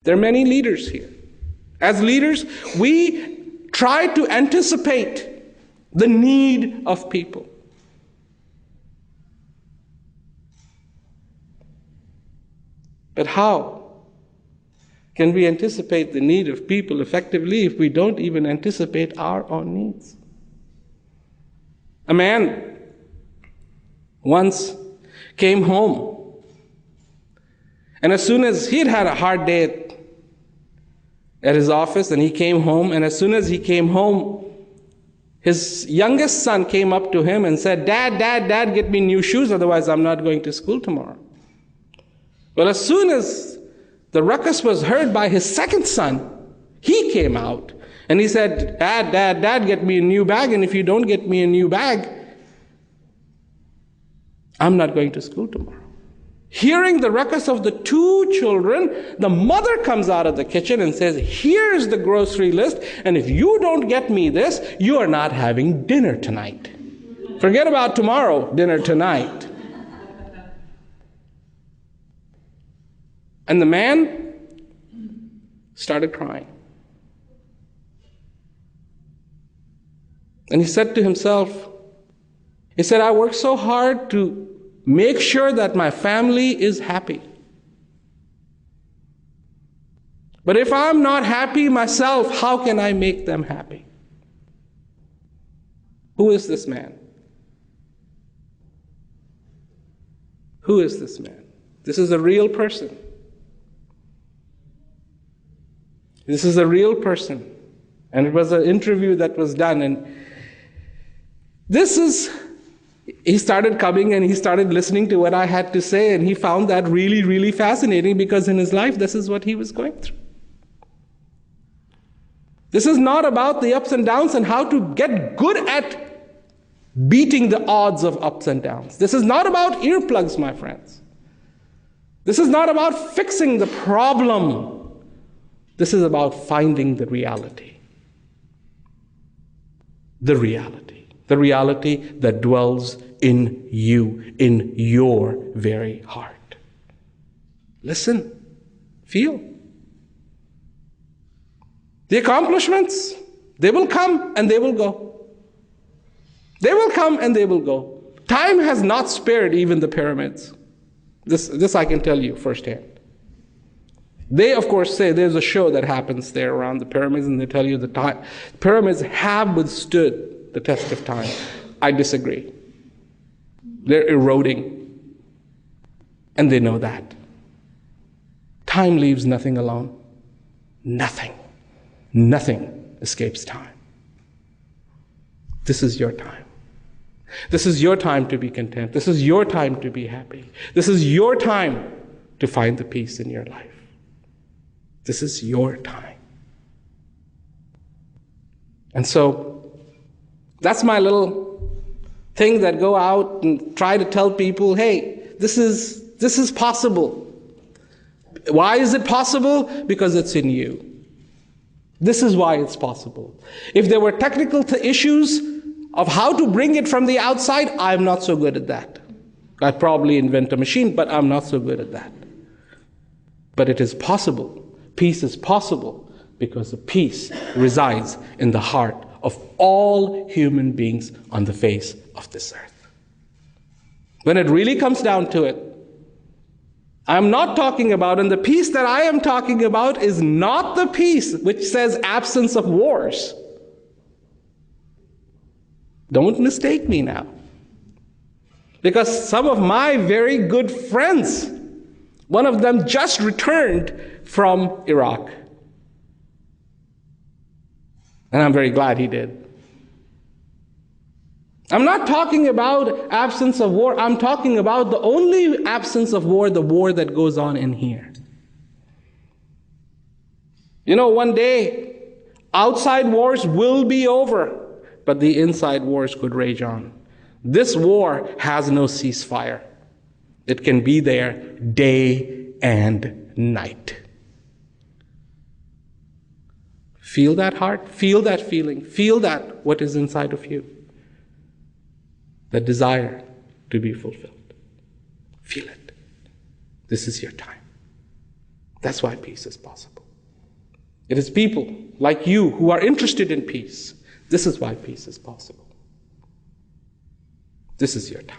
There are many leaders here. As leaders, we try to anticipate the need of people. But how can we anticipate the need of people effectively if we don't even anticipate our own needs? A man once came home, and as soon as he had had a hard day at his office, and he came home, and as soon as he came home, his youngest son came up to him and said, Dad, get me new shoes, otherwise I'm not going to school tomorrow. Well, as soon as the ruckus was heard by his second son, he came out and he said, Dad, get me a new bag, and if you don't get me a new bag, I'm not going to school tomorrow. Hearing the ruckus of the two children, the mother comes out of the kitchen and says, here's the grocery list, and if you don't get me this, you are not having dinner tonight. Forget about tomorrow, dinner tonight. And the man started crying. And he said to himself, he said, I worked so hard to make sure that my family is happy. But if I'm not happy myself, how can I make them happy? Who is this man? Who is this man? This is a real person. This is a real person. And it was an interview that was done. And he started coming and he started listening to what I had to say, and he found that really, really fascinating, because in his life, this is what he was going through. This is not about the ups and downs and how to get good at beating the odds of ups and downs. This is not about earplugs, my friends. This is not about fixing the problem. This is about finding the reality. The reality. The reality that dwells in you, in your very heart. Listen, feel. The accomplishments, they will come and they will go. They will come and they will go. Time has not spared even the pyramids. This I can tell you firsthand. They, of course, say there's a show that happens there around the pyramids, and they tell you the pyramids have withstood the test of time. I disagree. They're eroding. And they know that. Time leaves nothing alone. Nothing. Nothing escapes time. This is your time. This is your time to be content. This is your time to be happy. This is your time to find the peace in your life. This is your time. And so, that's my little thing that go out and try to tell people, hey, this is possible. Why is it possible? Because it's in you. This is why it's possible. If there were technical issues of how to bring it from the outside, I'm not so good at that. I'd probably invent a machine, but I'm not so good at that. But it is possible. Peace is possible because the peace resides in the heart of all human beings on the face of this earth. When it really comes down to it, I'm not talking about, and the peace that I am talking about is not the peace which says absence of wars. Don't mistake me now. Because some of my very good friends, one of them just returned from Iraq. And I'm very glad he did. I'm not talking about absence of war. I'm talking about the only absence of war, the war that goes on in here. You know, one day, outside wars will be over, but the inside wars could rage on. This war has no ceasefire. It can be there day and night. Feel that heart, feel that feeling, feel that what is inside of you. That desire to be fulfilled. Feel it. This is your time. That's why peace is possible. It is people like you who are interested in peace. This is why peace is possible. This is your time.